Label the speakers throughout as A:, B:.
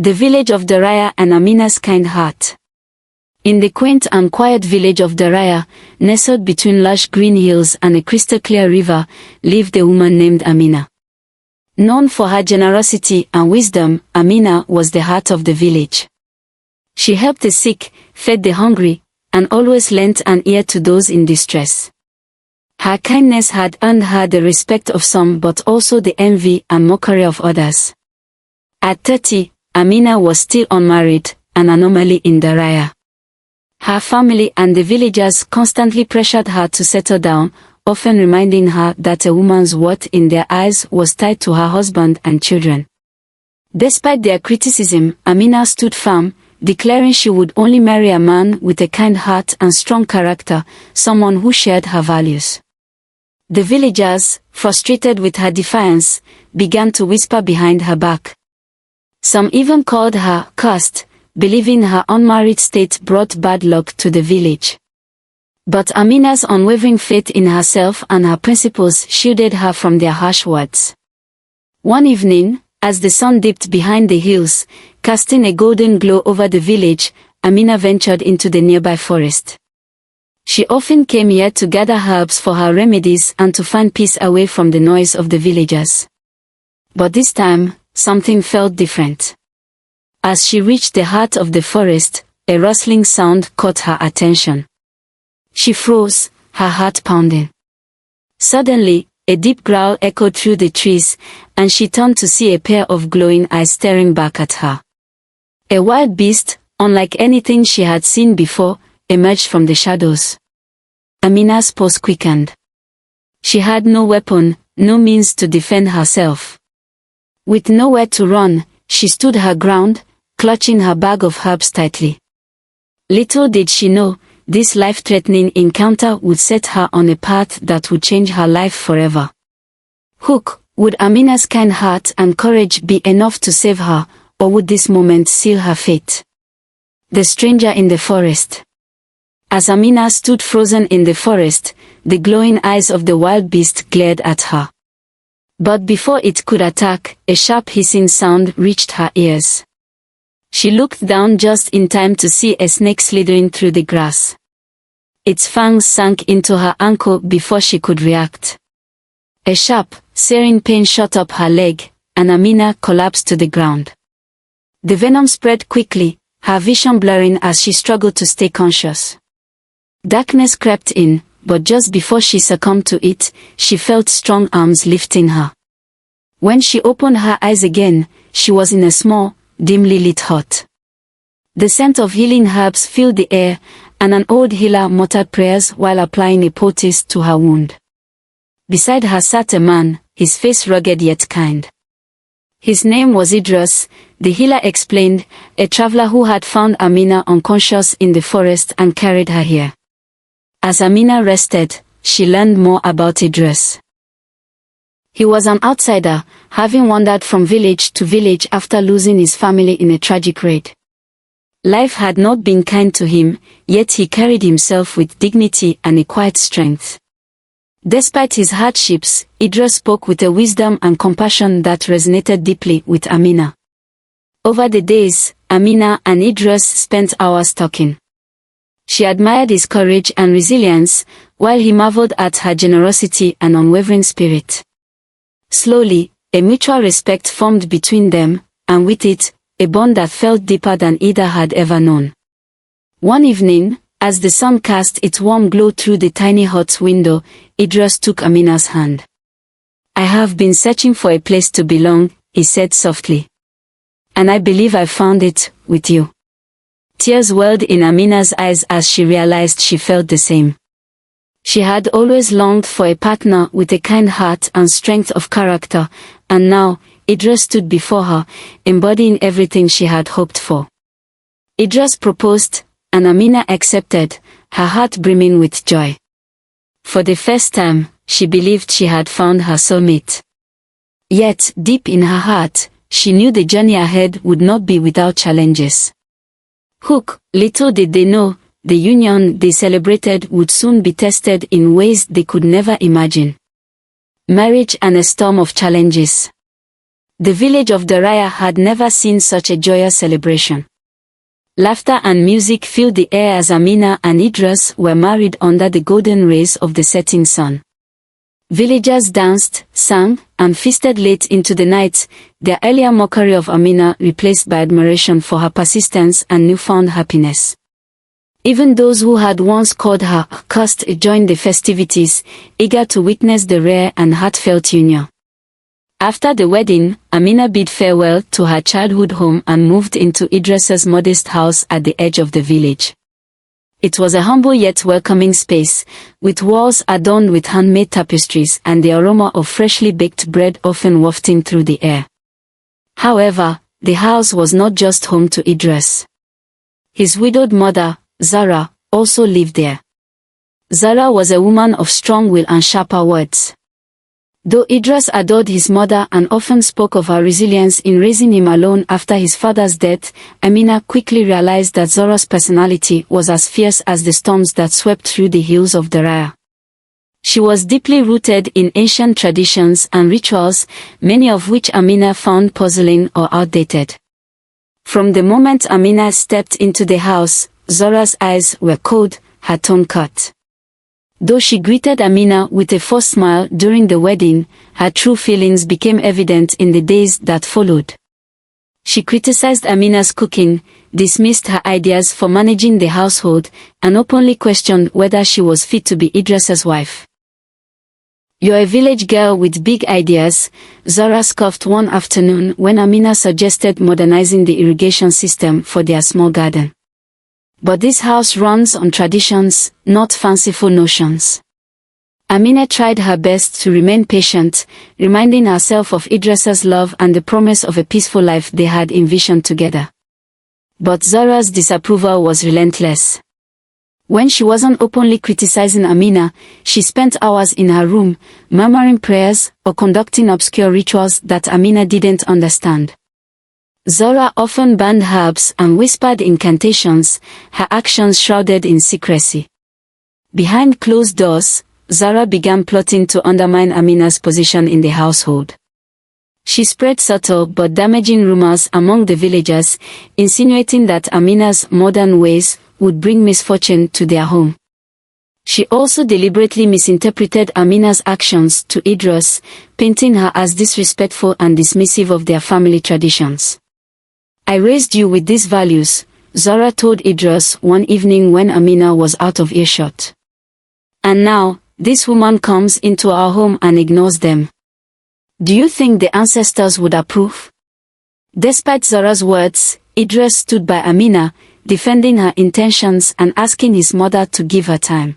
A: The village of Daraya and Amina's kind heart. In the quaint and quiet village of Daraya, nestled between lush green hills and a crystal-clear river, lived a woman named Amina. Known for her generosity and wisdom, Amina was the heart of the village. She helped the sick, fed the hungry, and always lent an ear to those in distress. Her kindness had earned her the respect of some but also the envy and mockery of others. At 30, Amina was still unmarried, an anomaly in Daraya. Her family and the villagers constantly pressured her to settle down, often reminding her that a woman's worth in their eyes was tied to her husband and children. Despite their criticism, Amina stood firm, declaring she would only marry a man with a kind heart and strong character, someone who shared her values. The villagers, frustrated with her defiance, began to whisper behind her back. Some even called her cursed, believing her unmarried state brought bad luck to the village. But Amina's unwavering faith in herself and her principles shielded her from their harsh words. One evening, as the sun dipped behind the hills, casting a golden glow over the village, Amina ventured into the nearby forest. She often came here to gather herbs for her remedies and to find peace away from the noise of the villagers. But this time, something felt different. As she reached the heart of the forest, a rustling sound caught her attention. She froze, her heart pounding. Suddenly, a deep growl echoed through the trees, and she turned to see a pair of glowing eyes staring back at her. A wild beast, unlike anything she had seen before, emerged from the shadows. Amina's pulse quickened. She had no weapon, no means to defend herself. With nowhere to run, she stood her ground, clutching her bag of herbs tightly. Little did she know, this life-threatening encounter would set her on a path that would change her life forever. Would Amina's kind heart and courage be enough to save her, or would this moment seal her fate? The stranger in the forest. As Amina stood frozen in the forest, the glowing eyes of the wild beast glared at her. But before it could attack, a sharp hissing sound reached her ears. She looked down just in time to see a snake slithering through the grass. Its fangs sank into her ankle before she could react. A sharp, searing pain shot up her leg, and Amina collapsed to the ground. The venom spread quickly, her vision blurring as she struggled to stay conscious. Darkness crept in, but just before she succumbed to it, she felt strong arms lifting her. When she opened her eyes again, she was in a small, dimly lit hut. The scent of healing herbs filled the air, and an old healer muttered prayers while applying a poultice to her wound. Beside her sat a man, his face rugged yet kind. His name was Idris, the healer explained, a traveler who had found Amina unconscious in the forest and carried her here. As Amina rested, she learned more about Idris. He was an outsider, having wandered from village to village after losing his family in a tragic raid. Life had not been kind to him, yet he carried himself with dignity and a quiet strength. Despite his hardships, Idris spoke with a wisdom and compassion that resonated deeply with Amina. Over the days, Amina and Idris spent hours talking. She admired his courage and resilience, while he marveled at her generosity and unwavering spirit. Slowly, a mutual respect formed between them, and with it, a bond that felt deeper than either had ever known. One evening, as the sun cast its warm glow through the tiny hut's window, Idris took Amina's hand. "I have been searching for a place to belong," he said softly. "And I believe I found it, with you." Tears welled in Amina's eyes as she realized she felt the same. She had always longed for a partner with a kind heart and strength of character, and now, Idris stood before her, embodying everything she had hoped for. Idris proposed, and Amina accepted, her heart brimming with joy. For the first time, she believed she had found her soulmate. Yet, deep in her heart, she knew the journey ahead would not be without challenges. Little did they know, the union they celebrated would soon be tested in ways they could never imagine. Marriage and a storm of challenges. The village of Daraya had never seen such a joyous celebration. Laughter and music filled the air as Amina and Idris were married under the golden rays of the setting sun. Villagers danced, sang, and feasted late into the night, their earlier mockery of Amina replaced by admiration for her persistence and newfound happiness. Even those who had once called her cursed joined the festivities, eager to witness the rare and heartfelt union. After the wedding, Amina bid farewell to her childhood home and moved into Idris's modest house at the edge of the village. It was a humble yet welcoming space, with walls adorned with handmade tapestries and the aroma of freshly baked bread often wafting through the air. However, the house was not just home to Idris. His widowed mother, Zara, also lived there. Zara was a woman of strong will and sharper words. Though Idris adored his mother and often spoke of her resilience in raising him alone after his father's death, Amina quickly realized that Zara's personality was as fierce as the storms that swept through the hills of Daraya. She was deeply rooted in ancient traditions and rituals, many of which Amina found puzzling or outdated. From the moment Amina stepped into the house, Zara's eyes were cold, her tone cut. Though she greeted Amina with a forced smile during the wedding, her true feelings became evident in the days that followed. She criticized Amina's cooking, dismissed her ideas for managing the household, and openly questioned whether she was fit to be Idris's wife. "You're a village girl with big ideas," Zara scoffed one afternoon when Amina suggested modernizing the irrigation system for their small garden. "But this house runs on traditions, not fanciful notions." Amina tried her best to remain patient, reminding herself of Idris's love and the promise of a peaceful life they had envisioned together. But Zara's disapproval was relentless. When she wasn't openly criticizing Amina, she spent hours in her room, murmuring prayers or conducting obscure rituals that Amina didn't understand. Zara often banned herbs and whispered incantations, her actions shrouded in secrecy. Behind closed doors, Zara began plotting to undermine Amina's position in the household. She spread subtle but damaging rumors among the villagers, insinuating that Amina's modern ways would bring misfortune to their home. She also deliberately misinterpreted Amina's actions to Idris, painting her as disrespectful and dismissive of their family traditions. "I raised you with these values," Zara told Idris one evening when Amina was out of earshot. "And now, this woman comes into our home and ignores them. Do you think the ancestors would approve?" Despite Zara's words, Idris stood by Amina, defending her intentions and asking his mother to give her time.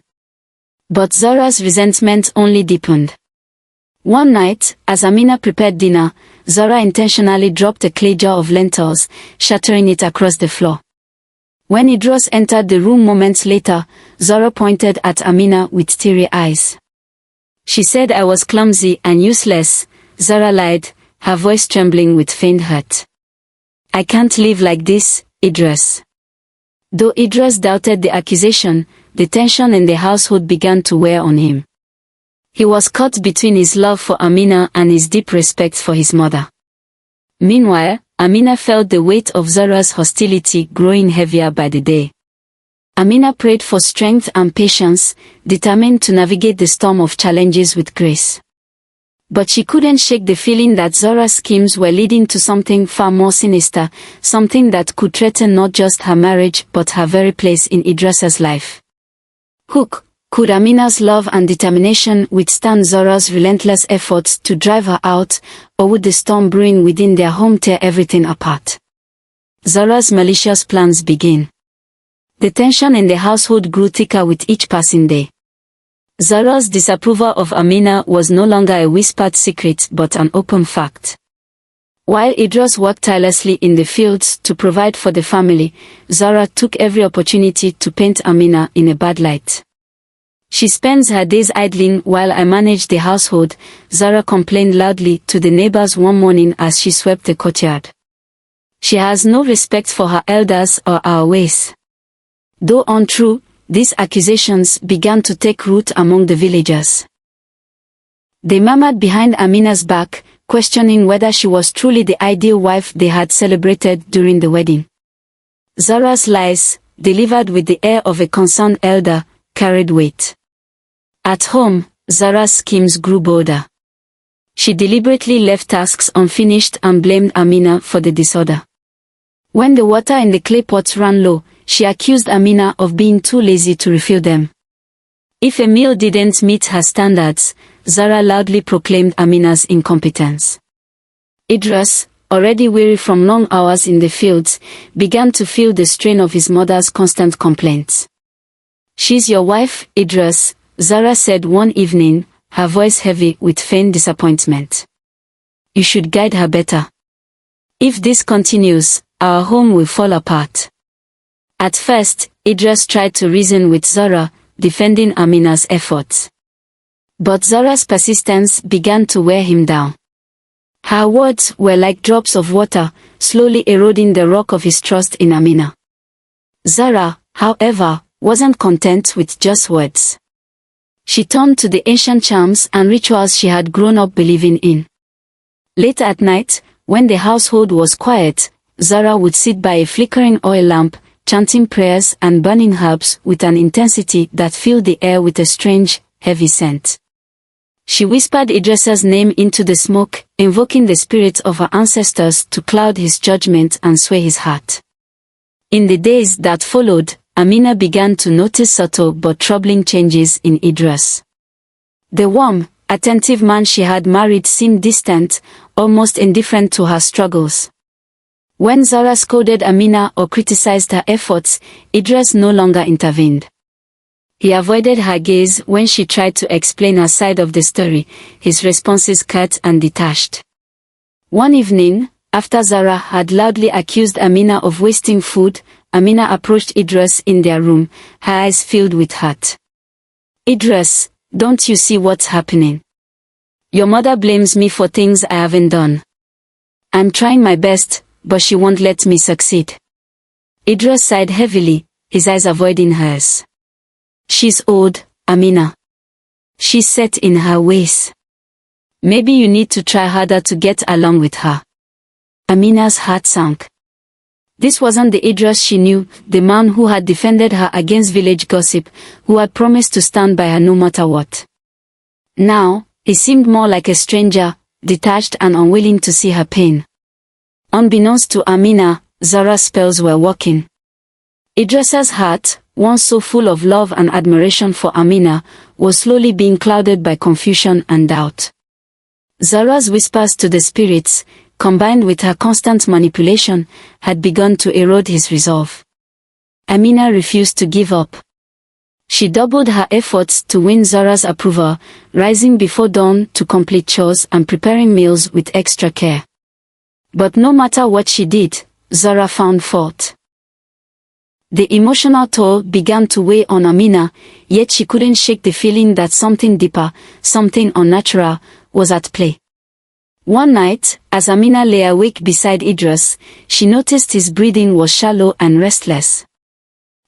A: But Zara's resentment only deepened. One night, as Amina prepared dinner, Zara intentionally dropped a clay jar of lentils, shattering it across the floor. When Idris entered the room moments later, Zara pointed at Amina with teary eyes. "She said I was clumsy and useless," Zara lied, her voice trembling with faint hurt. "I can't live like this, Idris." Though Idris doubted the accusation, the tension in the household began to wear on him. He was caught between his love for Amina and his deep respect for his mother. Meanwhile, Amina felt the weight of Zara's hostility growing heavier by the day. Amina prayed for strength and patience, determined to navigate the storm of challenges with grace. But she couldn't shake the feeling that Zara's schemes were leading to something far more sinister, something that could threaten not just her marriage but her very place in Idris's life. Could Amina's love and determination withstand Zara's relentless efforts to drive her out, or would the storm brewing within their home tear everything apart? Zara's malicious plans began. The tension in the household grew thicker with each passing day. Zara's disapproval of Amina was no longer a whispered secret but an open fact. While Idris worked tirelessly in the fields to provide for the family, Zara took every opportunity to paint Amina in a bad light. "She spends her days idling while I manage the household," Zara complained loudly to the neighbors one morning as she swept the courtyard. "She has no respect for her elders or our ways." Though untrue, these accusations began to take root among the villagers. They murmured behind Amina's back, questioning whether she was truly the ideal wife they had celebrated during the wedding. Zara's lies, delivered with the air of a concerned elder, carried weight. At home, Zara's schemes grew bolder. She deliberately left tasks unfinished and blamed Amina for the disorder. When the water in the clay pots ran low, she accused Amina of being too lazy to refill them. If a meal didn't meet her standards, Zara loudly proclaimed Amina's incompetence. Idris, already weary from long hours in the fields, began to feel the strain of his mother's constant complaints. "She's your wife, Idris," Zara said one evening, her voice heavy with feigned disappointment. "You should guide her better. If this continues, our home will fall apart." At first, Idris tried to reason with Zara, defending Amina's efforts. But Zara's persistence began to wear him down. Her words were like drops of water, slowly eroding the rock of his trust in Amina. Zara, however, wasn't content with just words. She turned to the ancient charms and rituals she had grown up believing in. Late at night, when the household was quiet, Zara would sit by a flickering oil lamp, chanting prayers and burning herbs with an intensity that filled the air with a strange, heavy scent. She whispered Idris's name into the smoke, invoking the spirits of her ancestors to cloud his judgment and sway his heart. In the days that followed, Amina began to notice subtle but troubling changes in Idris. The warm, attentive man she had married seemed distant, almost indifferent to her struggles. When Zara scolded Amina or criticized her efforts, Idris no longer intervened. He avoided her gaze when she tried to explain her side of the story, his responses curt and detached. One evening, after Zara had loudly accused Amina of wasting food, Amina approached Idris in their room, her eyes filled with hurt. "Idris, don't you see what's happening? Your mother blames me for things I haven't done. I'm trying my best, but she won't let me succeed." Idris sighed heavily, his eyes avoiding hers. "She's old, Amina. She's set in her ways. Maybe you need to try harder to get along with her." Amina's heart sank. This wasn't the Idris she knew, the man who had defended her against village gossip, who had promised to stand by her no matter what. Now, he seemed more like a stranger, detached and unwilling to see her pain. Unbeknownst to Amina, Zara's spells were working. Idris's heart, once so full of love and admiration for Amina, was slowly being clouded by confusion and doubt. Zara's whispers to the spirits, combined with her constant manipulation, had begun to erode his resolve. Amina refused to give up. She doubled her efforts to win Zara's approval, rising before dawn to complete chores and preparing meals with extra care. But no matter what she did, Zara found fault. The emotional toll began to weigh on Amina, yet she couldn't shake the feeling that something deeper, something unnatural, was at play. One night, as Amina lay awake beside Idris, she noticed his breathing was shallow and restless.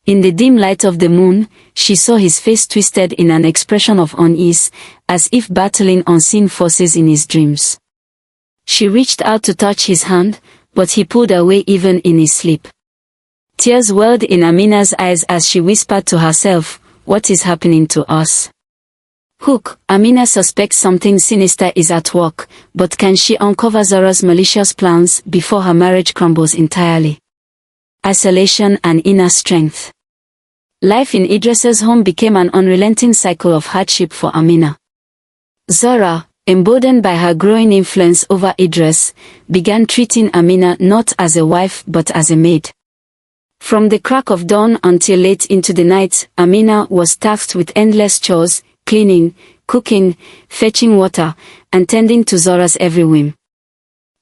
A: In the dim light of the moon, she saw his face twisted in an expression of unease, as if battling unseen forces in his dreams. She reached out to touch his hand, but he pulled away even in his sleep. Tears welled in Amina's eyes as she whispered to herself, "What is happening to us?" Amina suspects something sinister is at work, but can she uncover Zara's malicious plans before her marriage crumbles entirely? Isolation and inner strength. Life in Idris's home became an unrelenting cycle of hardship for Amina. Zara, emboldened by her growing influence over Idris, began treating Amina not as a wife but as a maid. From the crack of dawn until late into the night, Amina was tasked with endless chores, cleaning, cooking, fetching water, and tending to Zara's every whim.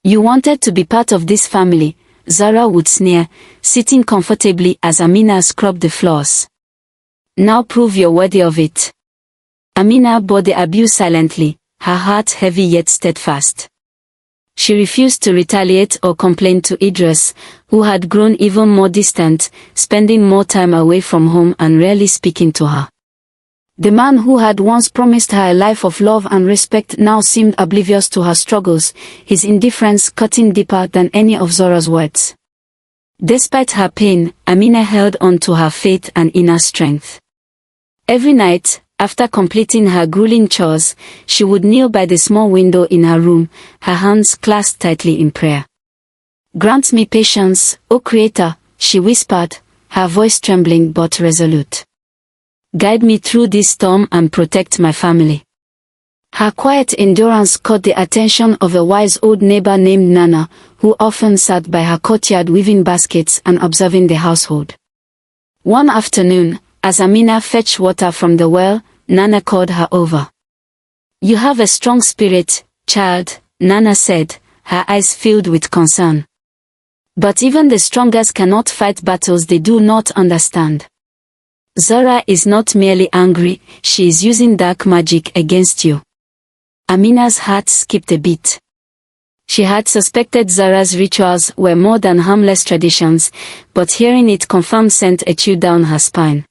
A: "You wanted to be part of this family," Zara would sneer, sitting comfortably as Amina scrubbed the floors. "Now prove you're worthy of it." Amina bore the abuse silently, her heart heavy yet steadfast. She refused to retaliate or complain to Idris, who had grown even more distant, spending more time away from home and rarely speaking to her. The man who had once promised her a life of love and respect now seemed oblivious to her struggles, his indifference cutting deeper than any of Zora's words. Despite her pain, Amina held on to her faith and inner strength. Every night, after completing her grueling chores, she would kneel by the small window in her room, her hands clasped tightly in prayer. "Grant me patience, O Creator," she whispered, her voice trembling but resolute. "Guide me through this storm and protect my family." Her quiet endurance caught the attention of a wise old neighbor named Nana, who often sat by her courtyard weaving baskets and observing the household. One afternoon, as Amina fetched water from the well, Nana called her over. "You have a strong spirit, child," Nana said, her eyes filled with concern. "But even the strongest cannot fight battles they do not understand. Zora is not merely angry, she is using dark magic against you." Amina's heart skipped a beat. She had suspected Zora's rituals were more than harmless traditions, but hearing it confirmed sent a chill down her spine.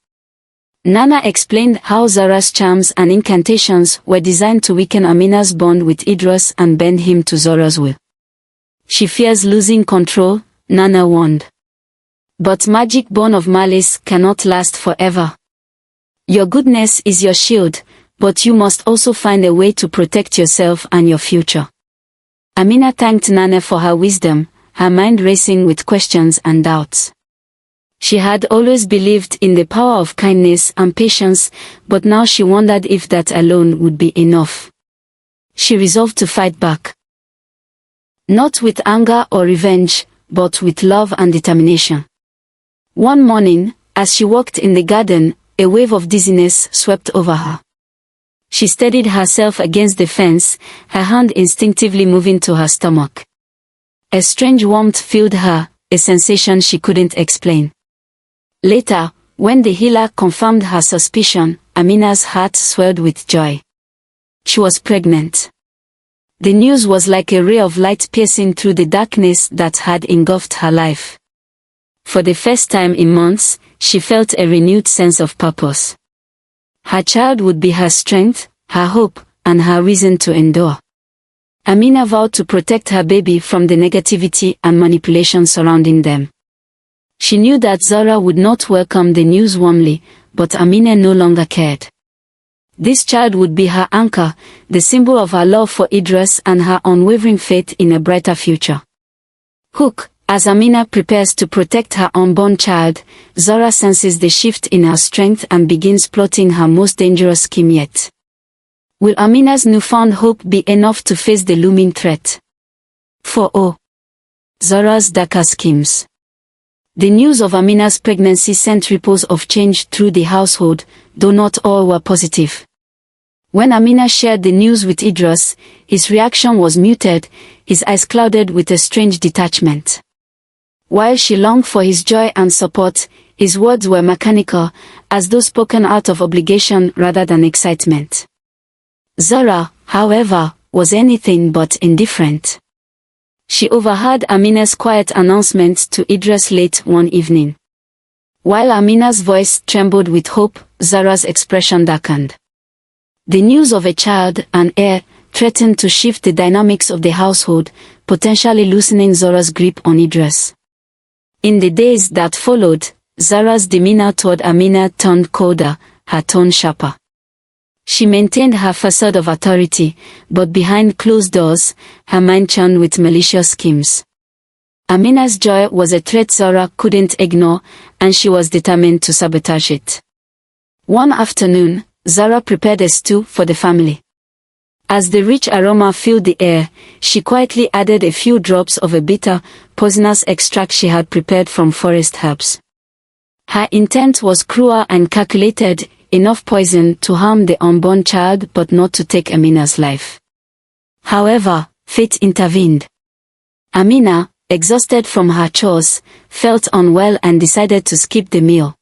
A: Nana explained how Zora's charms and incantations were designed to weaken Amina's bond with Idris and bend him to Zora's will. "She fears losing control," Nana warned. "But magic born of malice cannot last forever. Your goodness is your shield, but you must also find a way to protect yourself and your future." Amina thanked Nana for her wisdom, her mind racing with questions and doubts. She had always believed in the power of kindness and patience, but now she wondered if that alone would be enough. She resolved to fight back. Not with anger or revenge, but with love and determination. One morning, as she walked in the garden, a wave of dizziness swept over her. She steadied herself against the fence, her hand instinctively moving to her stomach. A strange warmth filled her, a sensation she couldn't explain. Later, when the healer confirmed her suspicion, Amina's heart swelled with joy. She was pregnant. The news was like a ray of light piercing through the darkness that had engulfed her life. For the first time in months, she felt a renewed sense of purpose. Her child would be her strength, her hope, and her reason to endure. Amina vowed to protect her baby from the negativity and manipulation surrounding them. She knew that Zora would not welcome the news warmly, but Amina no longer cared. This child would be her anchor, the symbol of her love for Idris and her unwavering faith in a brighter future. As Amina prepares to protect her unborn child, Zora senses the shift in her strength and begins plotting her most dangerous scheme yet. Will Amina's newfound hope be enough to face the looming threat? Zora's darker schemes. The news of Amina's pregnancy sent ripples of change through the household, though not all were positive. When Amina shared the news with Idris, his reaction was muted, his eyes clouded with a strange detachment. While she longed for his joy and support, his words were mechanical, as though spoken out of obligation rather than excitement. Zora, however, was anything but indifferent. She overheard Amina's quiet announcement to Idris late one evening. While Amina's voice trembled with hope, Zora's expression darkened. The news of a child, an heir, threatened to shift the dynamics of the household, potentially loosening Zora's grip on Idris. In the days that followed, Zora's demeanor toward Amina turned colder, her tone sharper. She maintained her facade of authority, but behind closed doors, her mind churned with malicious schemes. Amina's joy was a threat Zora couldn't ignore, and she was determined to sabotage it. One afternoon, Zora prepared a stew for the family. As the rich aroma filled the air, she quietly added a few drops of a bitter, poisonous extract she had prepared from forest herbs. Her intent was cruel and calculated, enough poison to harm the unborn child but not to take Amina's life. However, fate intervened. Amina, exhausted from her chores, felt unwell and decided to skip the meal.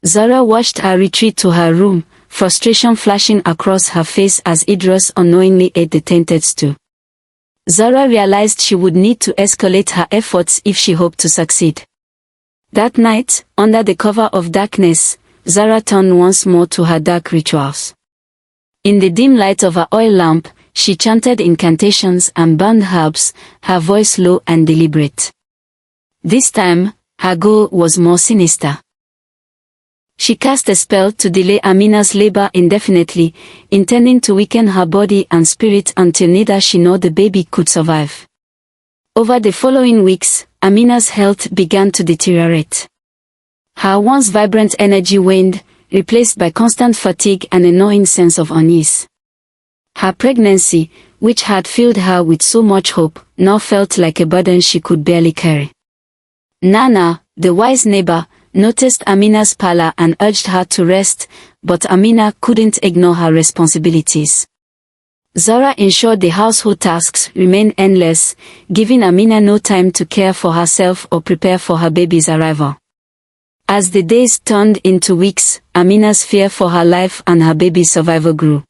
A: Zora watched her retreat to her room, frustration flashing across her face as Idris unknowingly ate the tainted stew. Zora realized she would need to escalate her efforts if she hoped to succeed. That night, under the cover of darkness, Zara turned once more to her dark rituals. In the dim light of her oil lamp, she chanted incantations and burned herbs, her voice low and deliberate. This time, her goal was more sinister. She cast a spell to delay Amina's labor indefinitely, intending to weaken her body and spirit until neither she nor the baby could survive. Over the following weeks, Amina's health began to deteriorate. Her once vibrant energy waned, replaced by constant fatigue and a gnawing sense of unease. Her pregnancy, which had filled her with so much hope, now felt like a burden she could barely carry. Nana, the wise neighbor, noticed Amina's pallor and urged her to rest, but Amina couldn't ignore her responsibilities. Zora ensured the household tasks remained endless, giving Amina no time to care for herself or prepare for her baby's arrival. As the days turned into weeks, Amina's fear for her life and her baby's survival grew.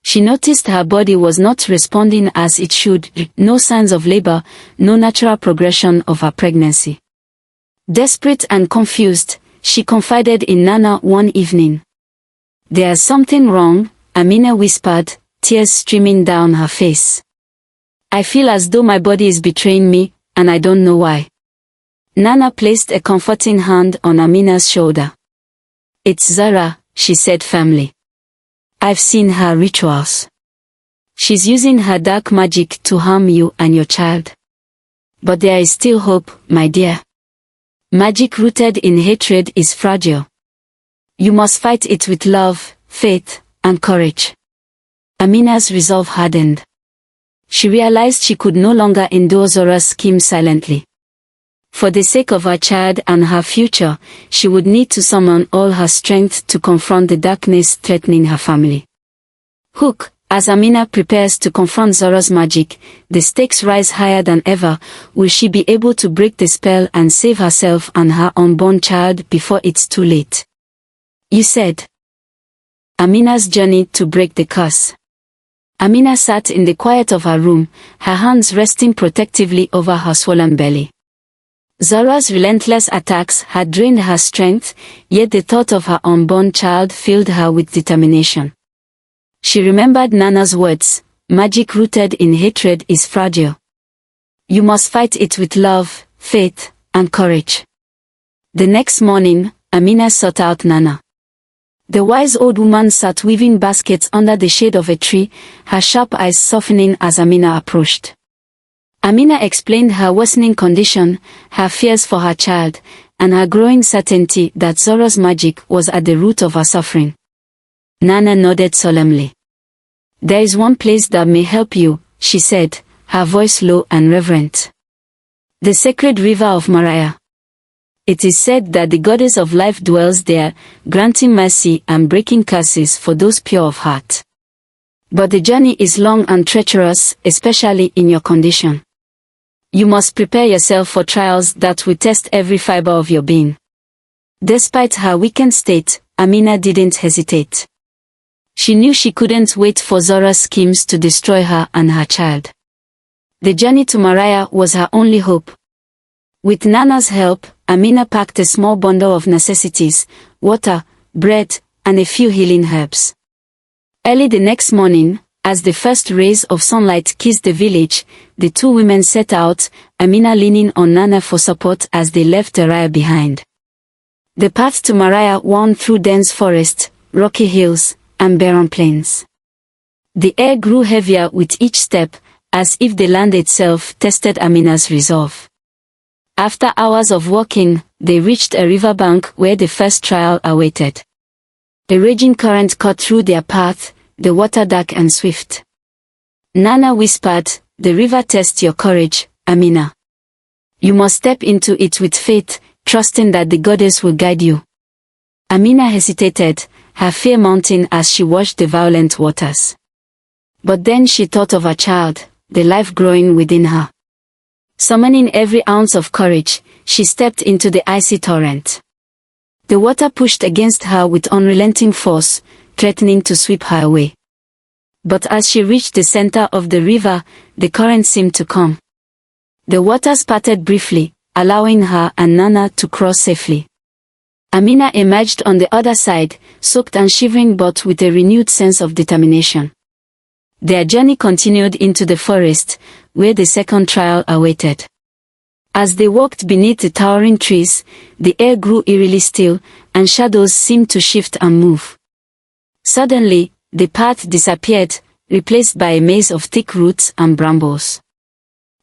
A: She noticed her body was not responding as it should, no signs of labor, no natural progression of her pregnancy. Desperate and confused, she confided in Nana one evening. "There's something wrong," Amina whispered, tears streaming down her face. "I feel as though my body is betraying me, and I don't know why." Nana placed a comforting hand on Amina's shoulder. "It's Zara," she said firmly. "I've seen her rituals. She's using her dark magic to harm you and your child. But there is still hope, my dear. Magic rooted in hatred is fragile. You must fight it with love, faith, and courage." Amina's resolve hardened. She realized she could no longer endure Zora's scheme silently. For the sake of her child and her future, she would need to summon all her strength to confront the darkness threatening her family. As Amina prepares to confront Zora's magic, the stakes rise higher than ever. Will she be able to break the spell and save herself and her unborn child before it's too late? "You said." Amina's journey to break the curse. Amina sat in the quiet of her room, her hands resting protectively over her swollen belly. Zora's relentless attacks had drained her strength, yet the thought of her unborn child filled her with determination. She remembered Nana's words, "Magic rooted in hatred is fragile. You must fight it with love, faith, and courage." The next morning, Amina sought out Nana. The wise old woman sat weaving baskets under the shade of a tree, her sharp eyes softening as Amina approached. Amina explained her worsening condition, her fears for her child, and her growing certainty that Zora's magic was at the root of her suffering. Nana nodded solemnly. "There is one place that may help you," she said, her voice low and reverent. "The sacred river of Maria. It is said that the goddess of life dwells there, granting mercy and breaking curses for those pure of heart. But the journey is long and treacherous, especially in your condition. You must prepare yourself for trials that will test every fiber of your being." Despite her weakened state, Amina didn't hesitate. She knew she couldn't wait for Zora's schemes to destroy her and her child. The journey to Maria was her only hope. With Nana's help, Amina packed a small bundle of necessities, water, bread, and a few healing herbs. Early the next morning, as the first rays of sunlight kissed the village, the two women set out, Amina leaning on Nana for support as they left Daria behind. The path to Maria wound through dense forest, rocky hills, and barren plains. The air grew heavier with each step, as if the land itself tested Amina's resolve. After hours of walking, they reached a riverbank where the first trial awaited. A raging current cut through their path, the water dark and swift. Nana whispered, "The river tests your courage, Amina. You must step into it with faith, trusting that the goddess will guide you." Amina hesitated, her fear mounting as she watched the violent waters. But then she thought of her child, the life growing within her. Summoning every ounce of courage, she stepped into the icy torrent. The water pushed against her with unrelenting force, threatening to sweep her away. But as she reached the center of the river, the current seemed to calm. The waters parted briefly, allowing her and Nana to cross safely. Amina emerged on the other side, soaked and shivering but with a renewed sense of determination. Their journey continued into the forest, where the second trial awaited. As they walked beneath the towering trees, the air grew eerily still, and shadows seemed to shift and move. Suddenly, the path disappeared, replaced by a maze of thick roots and brambles.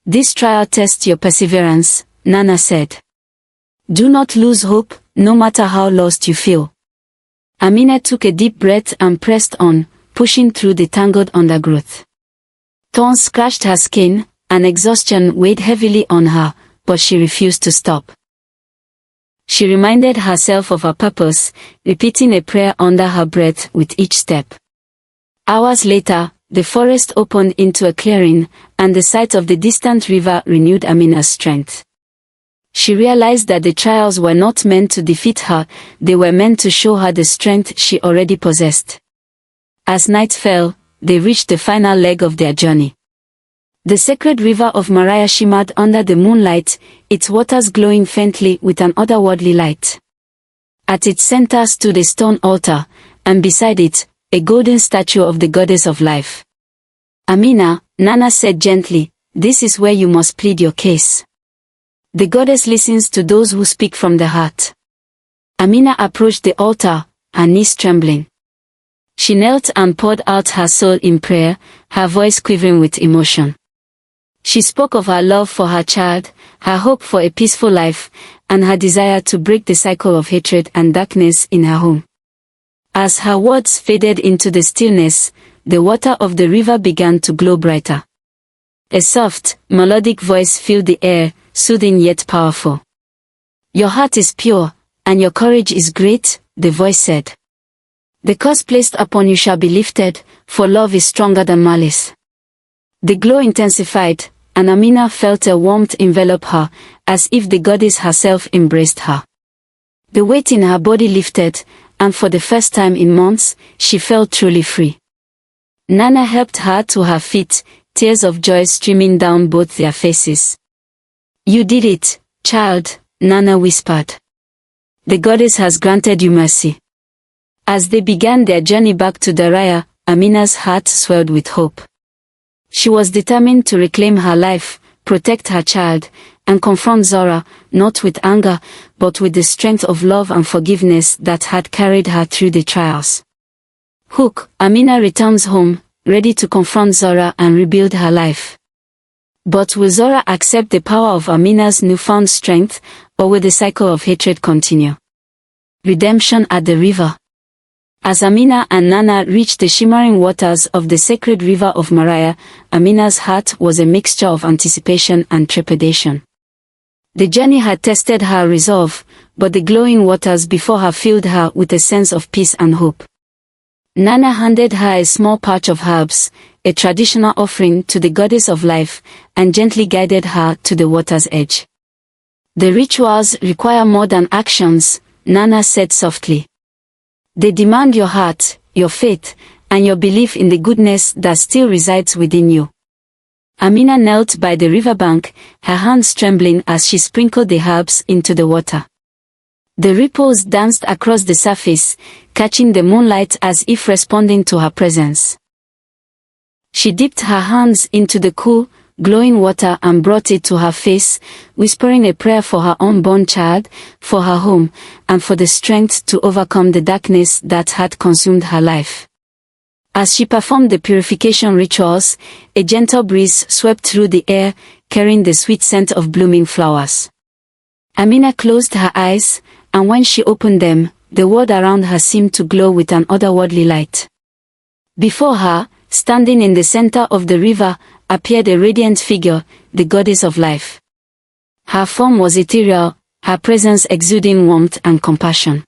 A: "This trial tests your perseverance," Nana said. "Do not lose hope, no matter how lost you feel." Amina took a deep breath and pressed on, pushing through the tangled undergrowth. Thorns scratched her skin, and exhaustion weighed heavily on her, but she refused to stop. She reminded herself of her purpose, repeating a prayer under her breath with each step. Hours later, the forest opened into a clearing, and the sight of the distant river renewed Amina's strength. She realized that the trials were not meant to defeat her, they were meant to show her the strength she already possessed. As night fell, they reached the final leg of their journey. The sacred river of Maria shimmered under the moonlight, its waters glowing faintly with an otherworldly light. At its center stood a stone altar, and beside it, a golden statue of the goddess of life. "Amina," Nana said gently, "this is where you must plead your case. The goddess listens to those who speak from the heart." Amina approached the altar, her knees trembling. She knelt and poured out her soul in prayer, her voice quivering with emotion. She spoke of her love for her child, her hope for a peaceful life, and her desire to break the cycle of hatred and darkness in her home. As her words faded into the stillness, the water of the river began to glow brighter. A soft, melodic voice filled the air, soothing yet powerful. "Your heart is pure, and your courage is great," the voice said. "The curse placed upon you shall be lifted, for love is stronger than malice." The glow intensified, and Amina felt a warmth envelop her, as if the goddess herself embraced her. The weight in her body lifted, and for the first time in months, she felt truly free. Nana helped her to her feet, tears of joy streaming down both their faces. "You did it, child," Nana whispered. "The goddess has granted you mercy." As they began their journey back to Daraya, Amina's heart swelled with hope. She was determined to reclaim her life, protect her child, and confront Zora, not with anger, but with the strength of love and forgiveness that had carried her through the trials. Amina returns home, ready to confront Zora and rebuild her life. But will Zora accept the power of Amina's newfound strength, or will the cycle of hatred continue? Redemption at the river. As Amina and Nana reached the shimmering waters of the sacred river of Maria, Amina's heart was a mixture of anticipation and trepidation. The journey had tested her resolve, but the glowing waters before her filled her with a sense of peace and hope. Nana handed her a small pouch of herbs, a traditional offering to the goddess of life, and gently guided her to the water's edge. "The rituals require more than actions," Nana said softly. "They demand your heart, your faith, and your belief in the goodness that still resides within you." Amina knelt by the riverbank, her hands trembling as she sprinkled the herbs into the water. The ripples danced across the surface, catching the moonlight as if responding to her presence. She dipped her hands into the cool, glowing water and brought it to her face, whispering a prayer for her unborn child, for her home, and for the strength to overcome the darkness that had consumed her life. As she performed the purification rituals, a gentle breeze swept through the air, carrying the sweet scent of blooming flowers. Amina closed her eyes, and when she opened them, the world around her seemed to glow with an otherworldly light. Before her, standing in the center of the river, appeared a radiant figure, the goddess of life. Her form was ethereal, her presence exuding warmth and compassion.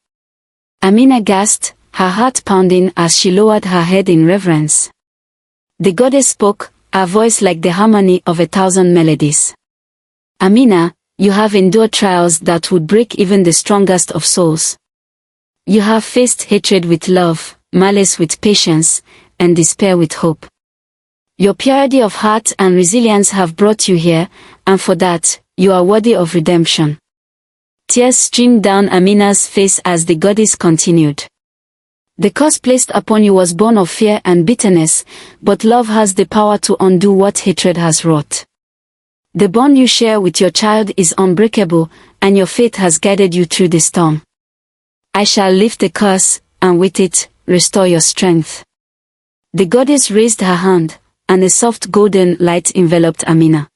A: Amina gasped, her heart pounding as she lowered her head in reverence. The goddess spoke, her voice like the harmony of 1,000 melodies. "Amina, you have endured trials that would break even the strongest of souls. You have faced hatred with love, malice with patience, and despair with hope. Your purity of heart and resilience have brought you here, and for that, you are worthy of redemption." Tears streamed down Amina's face as the goddess continued. The curse placed upon you was born of fear and bitterness, but love has the power to undo what hatred has wrought. The bond you share with your child is unbreakable, and your faith has guided you through the storm. I shall lift the curse, and with it, restore your strength. The goddess raised her hand, and a soft golden light enveloped Amina.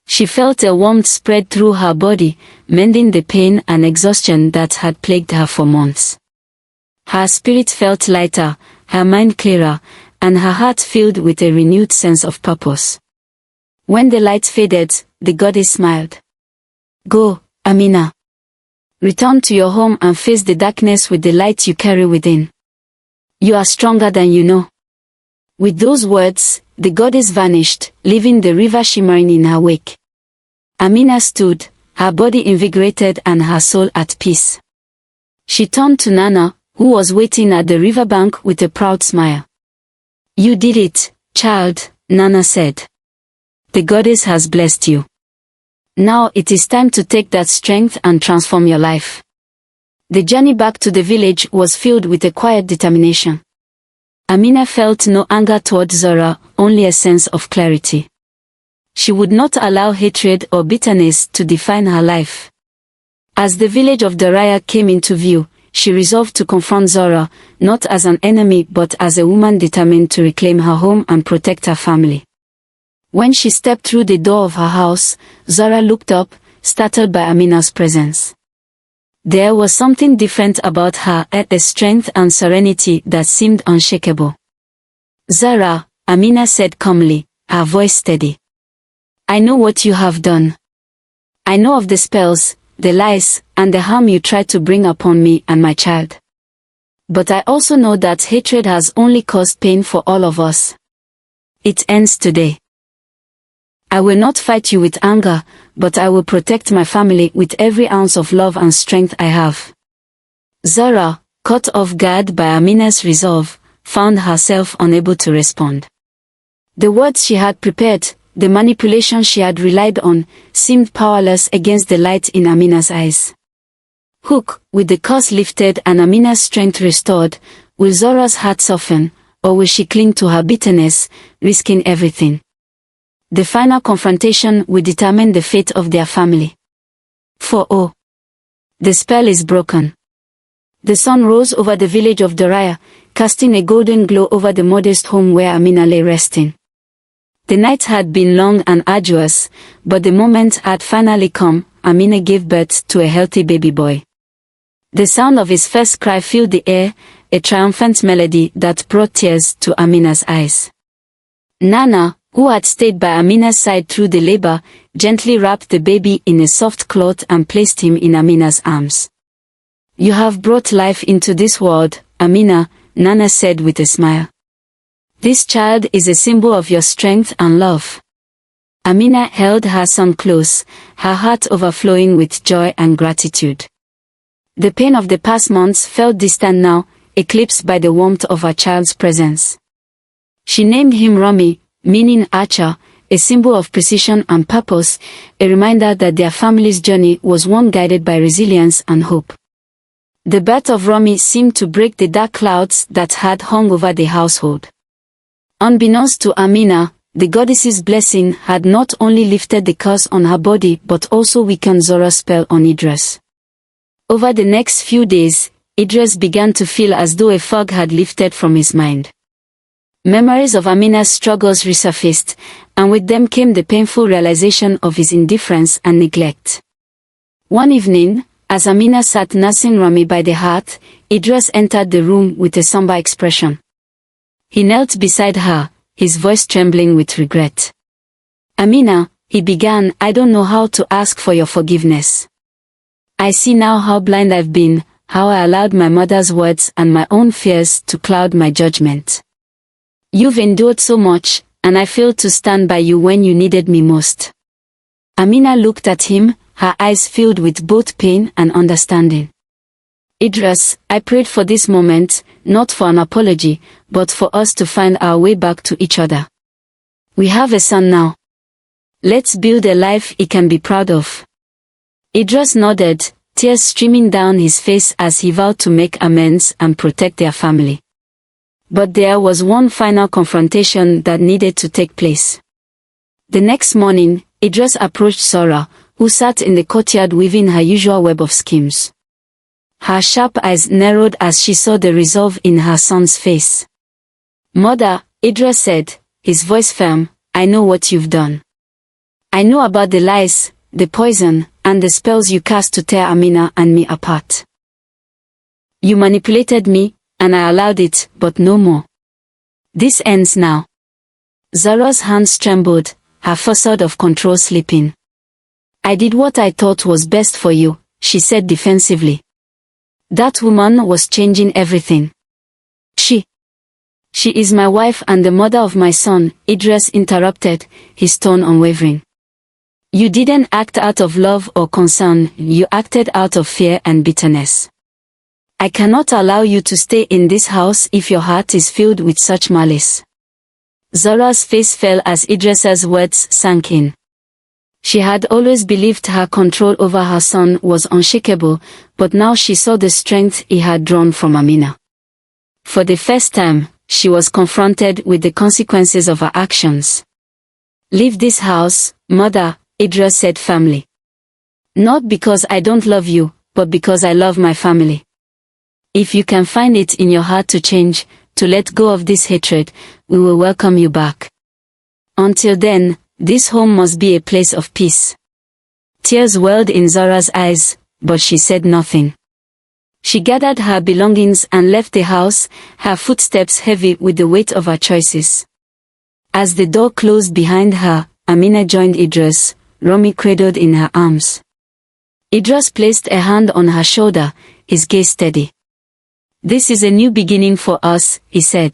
A: She felt a warmth spread through her body, mending the pain and exhaustion that had plagued her for months. Her spirit felt lighter, her mind clearer, and her heart filled with a renewed sense of purpose. When the light faded, the goddess smiled. Go, Amina. Return to your home and face the darkness with the light you carry within. You are stronger than you know. With those words, the goddess vanished, leaving the river shimmering in her wake. Amina stood, her body invigorated and her soul at peace. She turned to Nana, who was waiting at the riverbank with a proud smile. You did it, child, Nana said. The goddess has blessed you. Now it is time to take that strength and transform your life. The journey back to the village was filled with a quiet determination. Amina felt no anger toward Zora, only a sense of clarity. She would not allow hatred or bitterness to define her life. As the village of Daraya came into view, she resolved to confront Zora, not as an enemy but as a woman determined to reclaim her home and protect her family. When she stepped through the door of her house, Zora looked up, startled by Amina's presence. There was something different about her, a strength and serenity that seemed unshakable. Zora, Amina said calmly, her voice steady. I know what you have done. I know of the spells, the lies, and the harm you tried to bring upon me and my child. But I also know that hatred has only caused pain for all of us. It ends today. I will not fight you with anger, but I will protect my family with every ounce of love and strength I have. Zora, caught off guard by Amina's resolve, found herself unable to respond. The words she had prepared, the manipulation she had relied on, seemed powerless against the light in Amina's eyes. Hook, with the curse lifted and Amina's strength restored, will Zora's heart soften, or will she cling to her bitterness, risking everything? The final confrontation will determine the fate of their family. For the spell is broken. The sun rose over the village of Daraya, casting a golden glow over the modest home where Amina lay resting. The night had been long and arduous, but the moment had finally come. Amina gave birth to a healthy baby boy. The sound of his first cry filled the air, a triumphant melody that brought tears to Amina's eyes. Nana, who had stayed by Amina's side through the labor, gently wrapped the baby in a soft cloth and placed him in Amina's arms. You have brought life into this world, Amina, Nana said with a smile. This child is a symbol of your strength and love. Amina held her son close, her heart overflowing with joy and gratitude. The pain of the past months felt distant now, eclipsed by the warmth of her child's presence. She named him Rami, meaning archer, a symbol of precision and purpose, a reminder that their family's journey was one guided by resilience and hope. The birth of Rami seemed to break the dark clouds that had hung over the household. Unbeknownst to Amina, the goddess's blessing had not only lifted the curse on her body but also weakened Zora's spell on Idris. Over the next few days, Idris began to feel as though a fog had lifted from his mind. Memories of Amina's struggles resurfaced, and with them came the painful realization of his indifference and neglect. One evening, as Amina sat nursing Rami by the hearth, Idris entered the room with a somber expression. He knelt beside her, his voice trembling with regret. Amina, he began, I don't know how to ask for your forgiveness. I see now how blind I've been, how I allowed my mother's words and my own fears to cloud my judgment. You've endured so much, and I failed to stand by you when you needed me most. Amina looked at him, her eyes filled with both pain and understanding. Idris, I prayed for this moment, not for an apology, but for us to find our way back to each other. We have a son now. Let's build a life he can be proud of. Idris nodded, tears streaming down his face as he vowed to make amends and protect their family. But there was one final confrontation that needed to take place. The next morning, Idris approached Zora, who sat in the courtyard weaving her usual web of schemes. Her sharp eyes narrowed as she saw the resolve in her son's face. "Mother," Idris said, his voice firm, "I know what you've done. I know about the lies, the poison, and the spells you cast to tear Amina and me apart. You manipulated me, and I allowed it, but no more. This ends now." Zora's hands trembled, her facade of control slipping. "I did what I thought was best for you," she said defensively. "That woman was changing everything. She is my wife and the mother of my son," Idris interrupted, his tone unwavering. "You didn't act out of love or concern, you acted out of fear and bitterness. I cannot allow you to stay in this house if your heart is filled with such malice." Zora's face fell as Idris's words sank in. She had always believed her control over her son was unshakable, but now she saw the strength he had drawn from Amina. For the first time, she was confronted with the consequences of her actions. "Leave this house, mother," Idris said firmly. "Not because I don't love you, but because I love my family. If you can find it in your heart to change, to let go of this hatred, we will welcome you back. Until then, this home must be a place of peace." Tears welled in Zora's eyes, but she said nothing. She gathered her belongings and left the house, her footsteps heavy with the weight of her choices. As the door closed behind her, Amina joined Idris, Romy cradled in her arms. Idris placed a hand on her shoulder, his gaze steady. "This is a new beginning for us," he said.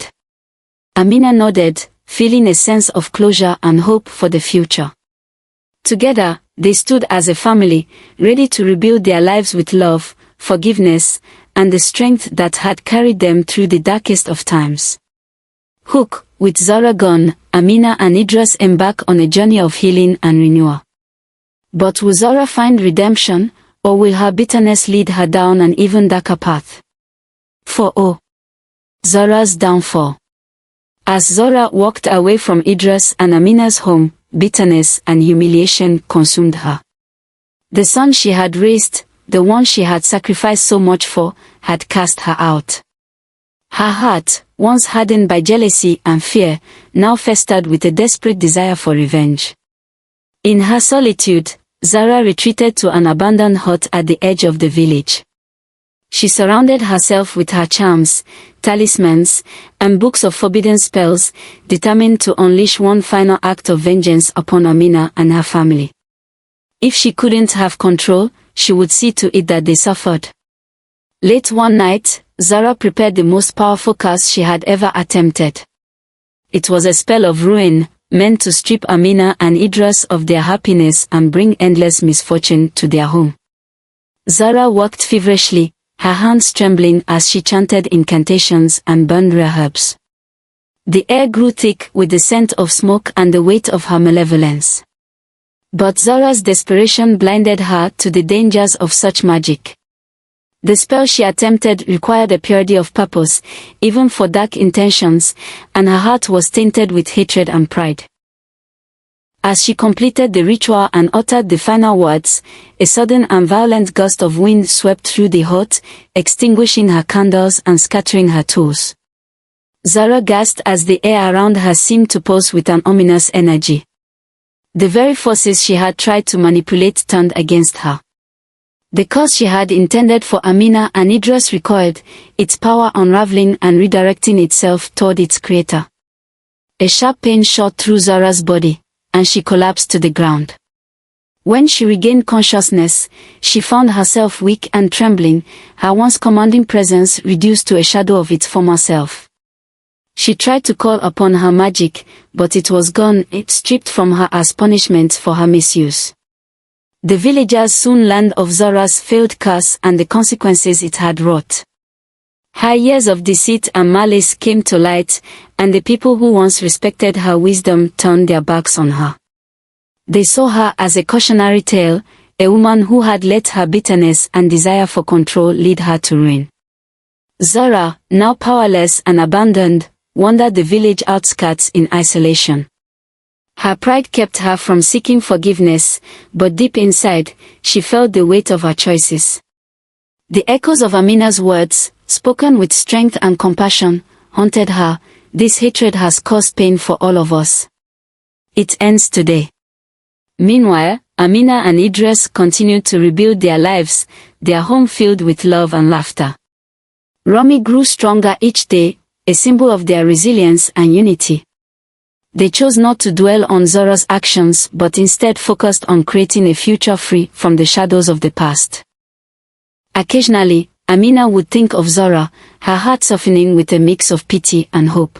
A: Amina nodded, feeling a sense of closure and hope for the future. Together, they stood as a family, ready to rebuild their lives with love, forgiveness, and the strength that had carried them through the darkest of times. With Zora gone, Amina and Idris embark on a journey of healing and renewal. But will Zora find redemption, or will her bitterness lead her down an even darker path? Zora's downfall. As Zora walked away from Idris and Amina's home, bitterness and humiliation consumed her. The son she had raised, the one she had sacrificed so much for, had cast her out. Her heart, once hardened by jealousy and fear, now festered with a desperate desire for revenge. In her solitude, Zara retreated to an abandoned hut at the edge of the village. She surrounded herself with her charms, talismans, and books of forbidden spells, determined to unleash one final act of vengeance upon Amina and her family. If she couldn't have control, she would see to it that they suffered. Late one night, Zara prepared the most powerful curse she had ever attempted. It was a spell of ruin, meant to strip Amina and Idris of their happiness and bring endless misfortune to their home. Zara worked feverishly, her hands trembling as she chanted incantations and burned rare herbs. The air grew thick with the scent of smoke and the weight of her malevolence. But Zara's desperation blinded her to the dangers of such magic. The spell she attempted required a purity of purpose, even for dark intentions, and her heart was tainted with hatred and pride. As she completed the ritual and uttered the final words, a sudden and violent gust of wind swept through the hut, extinguishing her candles and scattering her tools. Zara gasped as the air around her seemed to pulse with an ominous energy. The very forces she had tried to manipulate turned against her. The curse she had intended for Amina and Idris recoiled, its power unraveling and redirecting itself toward its creator. A sharp pain shot through Zara's body, and she collapsed to the ground. When she regained consciousness, she found herself weak and trembling, her once commanding presence reduced to a shadow of its former self. She tried to call upon her magic, but it was gone, it stripped from her as punishment for her misuse. The villagers soon learned of Zora's failed curse and the consequences it had wrought. Her years of deceit and malice came to light, and the people who once respected her wisdom turned their backs on her. They saw her as a cautionary tale, a woman who had let her bitterness and desire for control lead her to ruin. Zora, now powerless and abandoned, wandered the village outskirts in isolation. Her pride kept her from seeking forgiveness, but deep inside, she felt the weight of her choices. The echoes of Amina's words, spoken with strength and compassion, haunted her. This hatred has caused pain for all of us. It ends today. Meanwhile, Amina and Idris continued to rebuild their lives, their home filled with love and laughter. Romy grew stronger each day, a symbol of their resilience and unity. They chose not to dwell on Zora's actions but instead focused on creating a future free from the shadows of the past. Occasionally, Amina would think of Zora, her heart softening with a mix of pity and hope.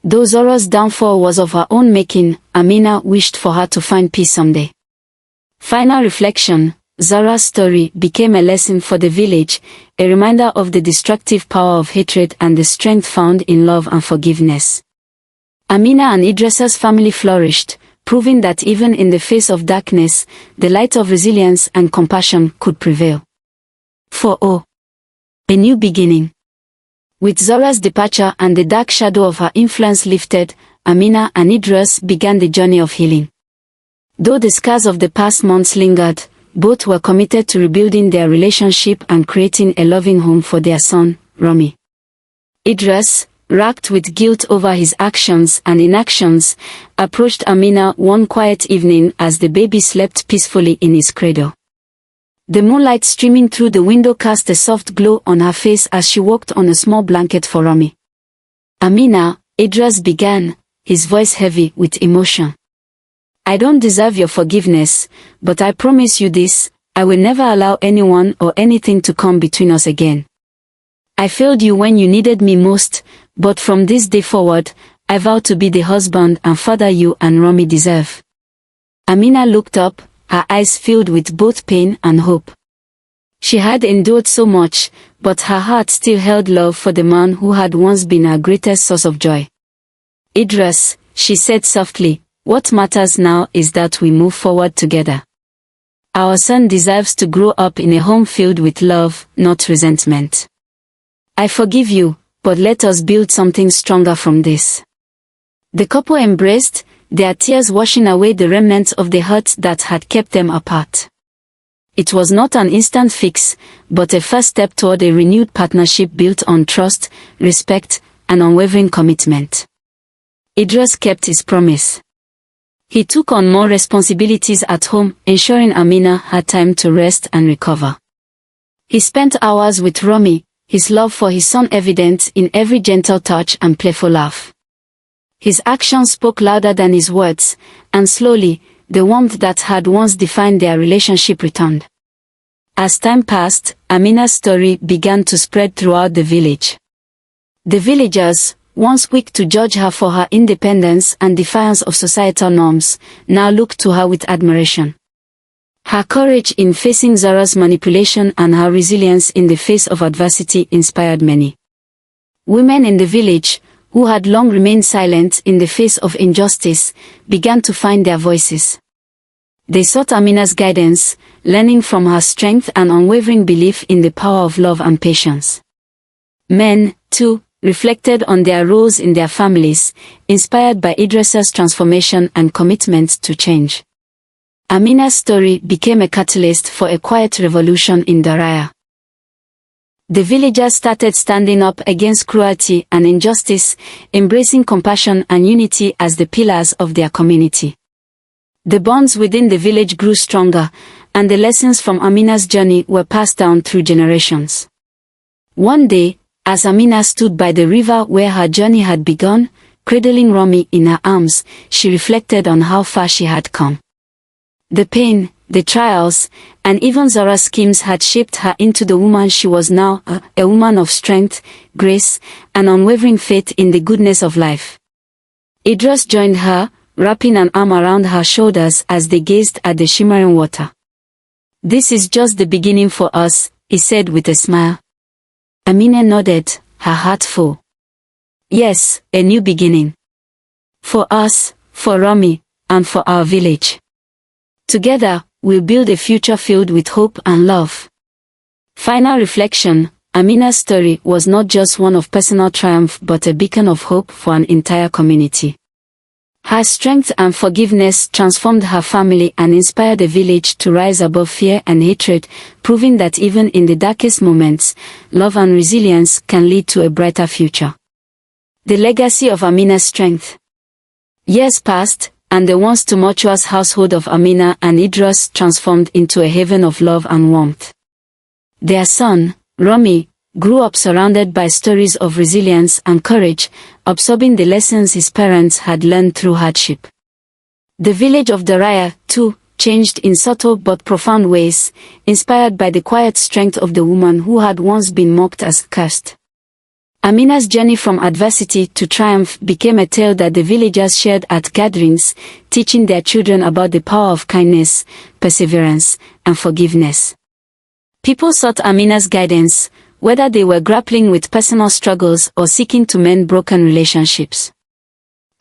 A: Though Zora's downfall was of her own making, Amina wished for her to find peace someday. Final reflection: Zora's story became a lesson for the village, a reminder of the destructive power of hatred and the strength found in love and forgiveness. Amina and Idris's family flourished, proving that even in the face of darkness, the light of resilience and compassion could prevail. A new beginning. With Zora's departure and the dark shadow of her influence lifted, Amina and Idris began the journey of healing. Though the scars of the past months lingered, both were committed to rebuilding their relationship and creating a loving home for their son, Romy. Idris, racked with guilt over his actions and inactions, approached Amina one quiet evening as the baby slept peacefully in his cradle. The moonlight streaming through the window cast a soft glow on her face as she walked on a small blanket for Romy. "Amina," Idris began, his voice heavy with emotion. "I don't deserve your forgiveness, but I promise you this, I will never allow anyone or anything to come between us again. I failed you when you needed me most, but from this day forward, I vow to be the husband and father you and Romy deserve." Amina looked up, her eyes filled with both pain and hope. She had endured so much, but her heart still held love for the man who had once been her greatest source of joy. "Idris," she said softly, "what matters now is that we move forward together. Our son deserves to grow up in a home filled with love, not resentment. I forgive you, but let us build something stronger from this." The couple embraced, their tears washing away the remnants of the hurt that had kept them apart. It was not an instant fix, but a first step toward a renewed partnership built on trust, respect, and unwavering commitment. Idris kept his promise. He took on more responsibilities at home, ensuring Amina had time to rest and recover. He spent hours with Romy, his love for his son evident in every gentle touch and playful laugh. His actions spoke louder than his words, and slowly, the warmth that had once defined their relationship returned. As time passed, Amina's story began to spread throughout the village. The villagers, once quick to judge her for her independence and defiance of societal norms, now looked to her with admiration. Her courage in facing Zora's manipulation and her resilience in the face of adversity inspired many. Women in the village, who had long remained silent in the face of injustice, began to find their voices. They sought Amina's guidance, learning from her strength and unwavering belief in the power of love and patience. Men, too, reflected on their roles in their families, inspired by Idris's transformation and commitment to change. Amina's story became a catalyst for a quiet revolution in Daraya. The villagers started standing up against cruelty and injustice, embracing compassion and unity as the pillars of their community. The bonds within the village grew stronger, and the lessons from Amina's journey were passed down through generations. One day, as Amina stood by the river where her journey had begun, cradling Romy in her arms, she reflected on how far she had come. The pain, the trials, and even Zora's schemes had shaped her into the woman she was now, a woman of strength, grace, and unwavering faith in the goodness of life. Idris joined her, wrapping an arm around her shoulders as they gazed at the shimmering water. "This is just the beginning for us," he said with a smile. Amina nodded, her heart full. "Yes, a new beginning. For us, for Romy, and for our village. Together, will build a future filled with hope and love. Final reflection: Amina's story was not just one of personal triumph but a beacon of hope for an entire community. Her strength and forgiveness transformed her family and inspired the village to rise above fear and hatred, proving that even in the darkest moments, love and resilience can lead to a brighter future. The legacy of Amina's strength. Years passed, and the once tumultuous household of Amina and Idris transformed into a haven of love and warmth. Their son, Rami, grew up surrounded by stories of resilience and courage, absorbing the lessons his parents had learned through hardship. The village of Daraya, too, changed in subtle but profound ways, inspired by the quiet strength of the woman who had once been mocked as cursed. Amina's journey from adversity to triumph became a tale that the villagers shared at gatherings, teaching their children about the power of kindness, perseverance, and forgiveness. People sought Amina's guidance, whether they were grappling with personal struggles or seeking to mend broken relationships.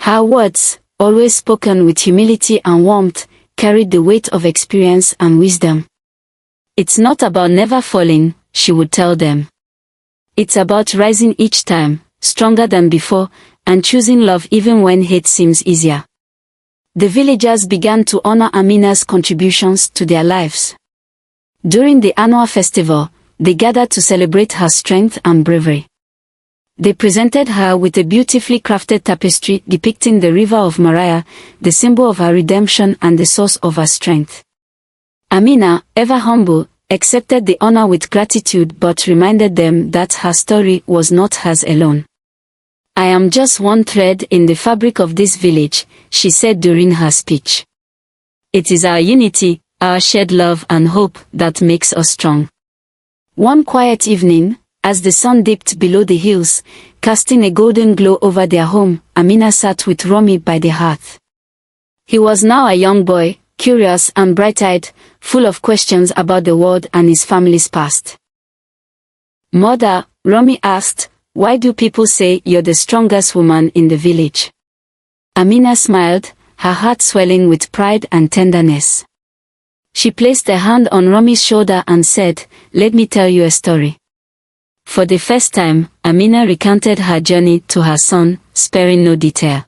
A: Her words, always spoken with humility and warmth, carried the weight of experience and wisdom. "It's not about never falling," she would tell them. "It's about rising each time, stronger than before, and choosing love even when hate seems easier." The villagers began to honor Amina's contributions to their lives. During the annual festival, they gathered to celebrate her strength and bravery. They presented her with a beautifully crafted tapestry depicting the river of Maria, the symbol of her redemption and the source of her strength. Amina, ever humble, accepted the honor with gratitude but reminded them that her story was not hers alone. "I am just one thread in the fabric of this village," she said during her speech. "It is our unity, our shared love and hope that makes us strong." One quiet evening, as the sun dipped below the hills, casting a golden glow over their home, Amina sat with Rami by the hearth. He was now a young boy, curious and bright-eyed, full of questions about the world and his family's past. "Mother," Rami asked, "why do people say you're the strongest woman in the village?" Amina smiled, her heart swelling with pride and tenderness. She placed a hand on Rami's shoulder and said, "Let me tell you a story." For the first time, Amina recounted her journey to her son, sparing no detail.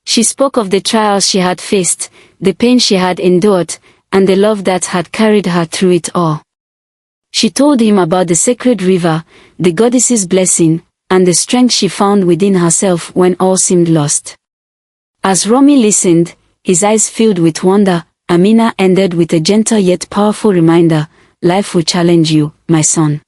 A: She spoke of the trials she had faced, the pain she had endured, and the love that had carried her through it all. She told him about the sacred river, the goddess's blessing, and the strength she found within herself when all seemed lost. As Rami listened, his eyes filled with wonder, Amina ended with a gentle yet powerful reminder, "Life will challenge you, my son.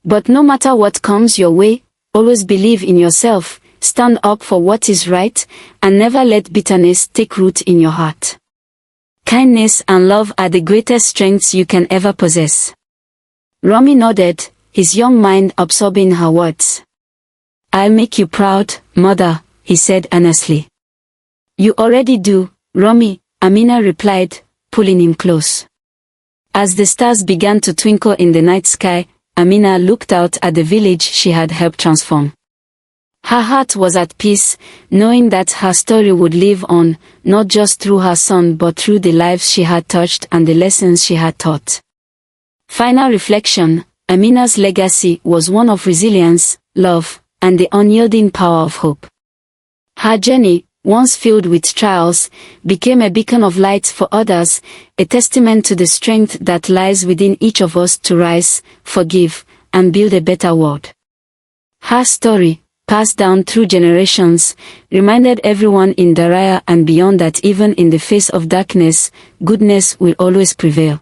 A: But no matter what comes your way, always believe in yourself, stand up for what is right, and never let bitterness take root in your heart. Kindness and love are the greatest strengths you can ever possess." Rami nodded, his young mind absorbing her words. "I'll make you proud, mother," he said earnestly. "You already do, Rami," Amina replied, pulling him close. As the stars began to twinkle in the night sky, Amina looked out at the village she had helped transform. Her heart was at peace, knowing that her story would live on, not just through her son but through the lives she had touched and the lessons she had taught. Final reflection: Amina's legacy was one of resilience, love, and the unyielding power of hope. Her journey, once filled with trials, became a beacon of light for others, a testament to the strength that lies within each of us to rise, forgive, and build a better world. Her story, passed down through generations, reminded everyone in Daraya and beyond that even in the face of darkness, goodness will always prevail.